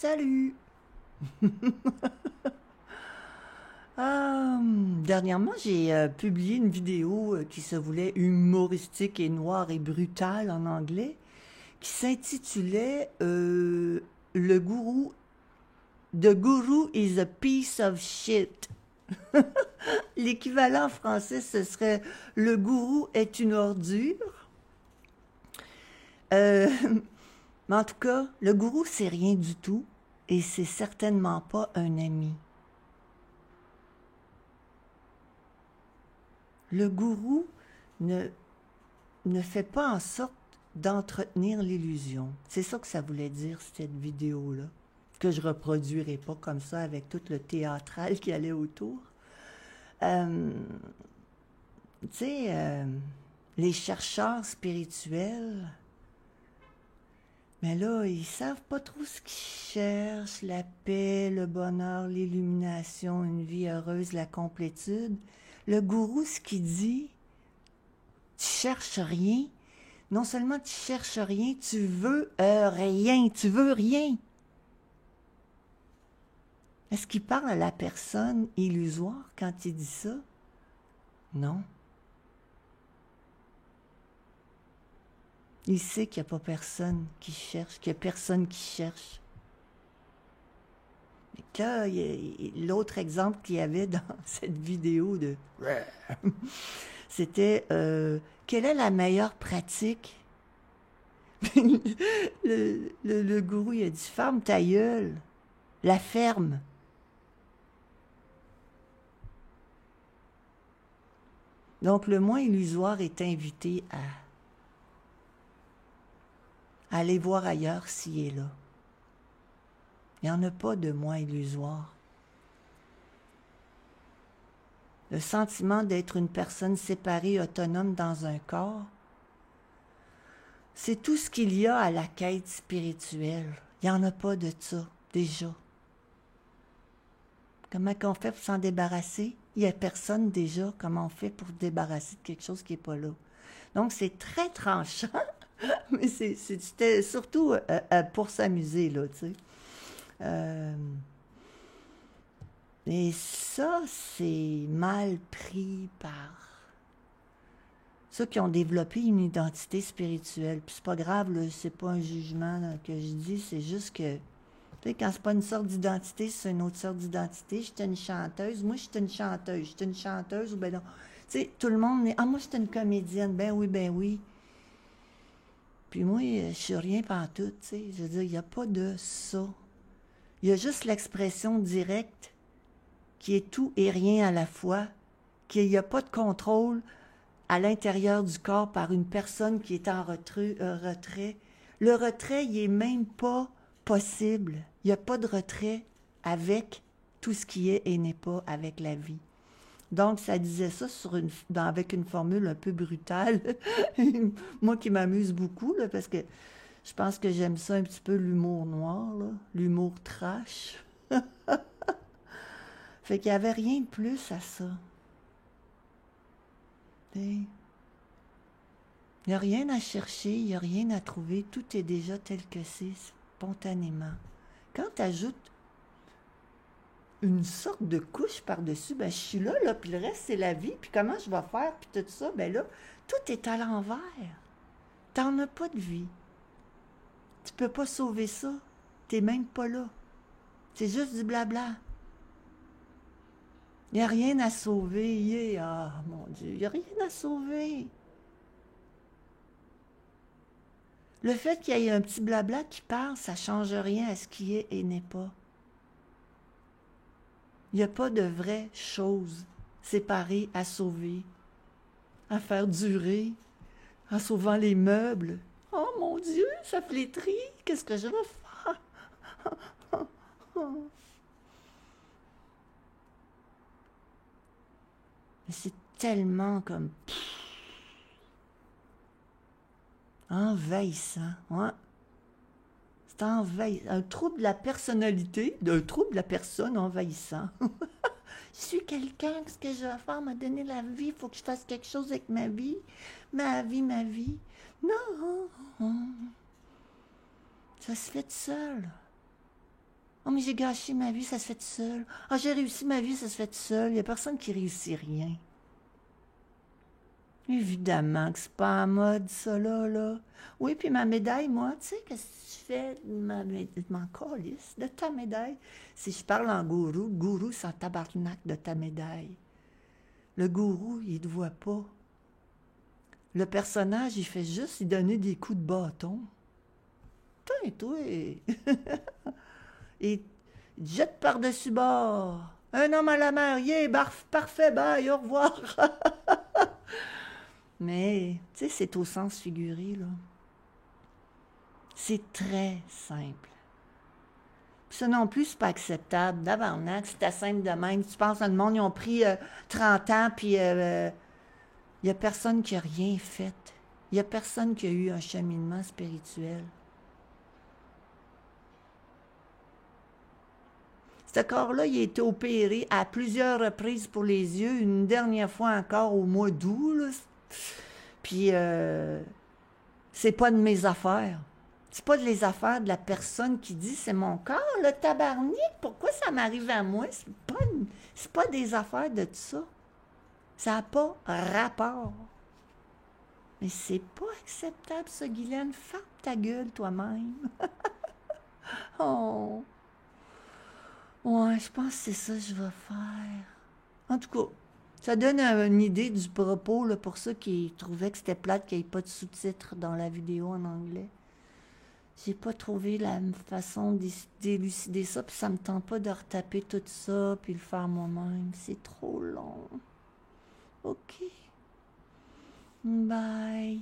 Salut! Dernièrement, j'ai publié une vidéo qui se voulait humoristique et noire et brutale en anglais, qui s'intitulait Le gourou. The guru is a piece of shit. L'équivalent en français, ce serait Le gourou est une ordure. Euh, mais en tout cas, le gourou, c'est rien du tout et c'est certainement pas un ami. Le gourou ne, ne fait pas en sorte d'entretenir l'illusion. C'est ça que ça voulait dire, cette vidéo-là. Que je reproduirai pas comme ça avec tout le théâtral qui allait autour. Euh, tu sais, les chercheurs spirituels, mais là, ils savent pas trop ce qu'ils cherchent, la paix, le bonheur, l'illumination, une vie heureuse, la complétude. Le gourou, ce qu'il dit, tu cherches rien. Non seulement tu cherches rien, tu veux rien. Tu veux rien. Est-ce qu'il parle à la personne illusoire quand il dit ça? Non. Il sait qu'il n'y a pas personne qui cherche, qu'il n'y a personne qui cherche. Et là, l'autre exemple qu'il y avait dans cette vidéo de... C'était quelle est la meilleure pratique? Le gourou, il a dit, ferme ta gueule. La ferme. Donc, le moi illusoire est invité à aller voir ailleurs s'il est là. Il n'y en a pas de moi illusoire. Le sentiment d'être une personne séparée, autonome dans un corps, c'est tout ce qu'il y a à la quête spirituelle. Il n'y en a pas de ça, déjà. Comment on fait pour s'en débarrasser? Il n'y a personne déjà. Comment on fait pour se débarrasser de quelque chose qui n'est pas là? Donc, c'est très tranchant, mais c'était surtout pour s'amuser, là, tu sais. Et ça, c'est mal pris par ceux qui ont développé une identité spirituelle. Puis c'est pas grave, là, c'est pas un jugement là, que je dis, c'est juste que, tu sais, quand c'est pas une sorte d'identité, c'est une autre sorte d'identité. J'étais une chanteuse, moi j'étais une chanteuse. J'étais une chanteuse ou ben non. Tu sais, tout le monde est, ah, moi j'étais une comédienne, ben oui, ben oui. Puis moi, je suis rien pantoute, tu sais. Je veux dire, il n'y a pas de ça. Il y a juste l'expression directe qui est tout et rien à la fois, qu'il n'y a pas de contrôle à l'intérieur du corps par une personne qui est en retrait. Le retrait, il n'est même pas possible. Il n'y a pas de retrait avec tout ce qui est et n'est pas avec la vie. Donc, ça disait ça avec une formule un peu brutale. Moi qui m'amuse beaucoup, là, parce que je pense que j'aime ça un petit peu l'humour noir, là, l'humour trash. Fait qu'il n'y avait rien de plus à ça. Il n'y a rien à chercher, il n'y a rien à trouver, tout est déjà tel que c'est, spontanément. Quand tu ajoutes une sorte de couche par-dessus, ben je suis là, puis le reste c'est la vie, puis comment je vais faire, puis tout ça, ben là, tout est à l'envers. T'en as pas de vie. Tu peux pas sauver ça. T'es même pas là. C'est juste du blabla. Il n'y a rien à sauver. Ah, mon Dieu, il n'y a rien à sauver. Le fait qu'il y ait un petit blabla qui parle, ça ne change rien à ce qui est et n'est pas. Il n'y a pas de vraies choses séparées à sauver, à faire durer, en sauvant les meubles. Oh mon Dieu, ça flétrit. Qu'est-ce que je vais faire? Mais c'est tellement comme envahissant. Ouais. C'est envahissant. Un trouble de la personnalité, un trouble de la personne envahissant. Je suis quelqu'un, qu'est-ce que je vais faire? Me donner la vie, il faut que je fasse quelque chose avec ma vie. Ma vie, ma vie. Non, ça se fait tout seul. Oh, mais j'ai gâché ma vie, ça se fait tout seul. Ah, j'ai réussi ma vie, ça se fait tout seul. Il n'y a personne qui réussit rien. Évidemment que c'est pas en mode, ça, là. Oui, puis ma médaille, moi, tu sais, qu'est-ce que tu fais de m'en calisse de ta médaille? Si je parle en gourou, le gourou, c'est en tabarnak de ta médaille. Le gourou, il te voit pas. Le personnage, il fait juste lui donner des coups de bâton. Toi, et il te jette par-dessus bord. Un homme à la mer, yeah, parfait, bye, au revoir. Mais, tu sais, c'est au sens figuré, là. C'est très simple. Puis ça non plus, c'est pas acceptable. D'abord, c'était simple de même. Tu penses dans le monde, ils ont pris 30 ans, puis il n'y a personne qui a rien fait. Il n'y a personne qui a eu un cheminement spirituel. Ce corps-là, il a été opéré à plusieurs reprises pour les yeux, une dernière fois encore au mois d'août. Là. Puis, c'est pas de mes affaires. C'est pas de les affaires de la personne qui dit c'est mon corps, le tabarnak, pourquoi ça m'arrive à moi? C'est pas des affaires de tout ça. Ça n'a pas rapport. Mais c'est pas acceptable, ça, Guylaine. Ferme ta gueule toi-même. Oh. Ouais, je pense que c'est ça que je vais faire. En tout cas, ça donne une idée du propos là, pour ceux qui trouvaient que c'était plate qu'il n'y ait pas de sous-titres dans la vidéo en anglais. J'ai pas trouvé la façon d'élucider ça, puis ça me tente pas de retaper tout ça, puis le faire moi-même. C'est trop long. OK. Bye.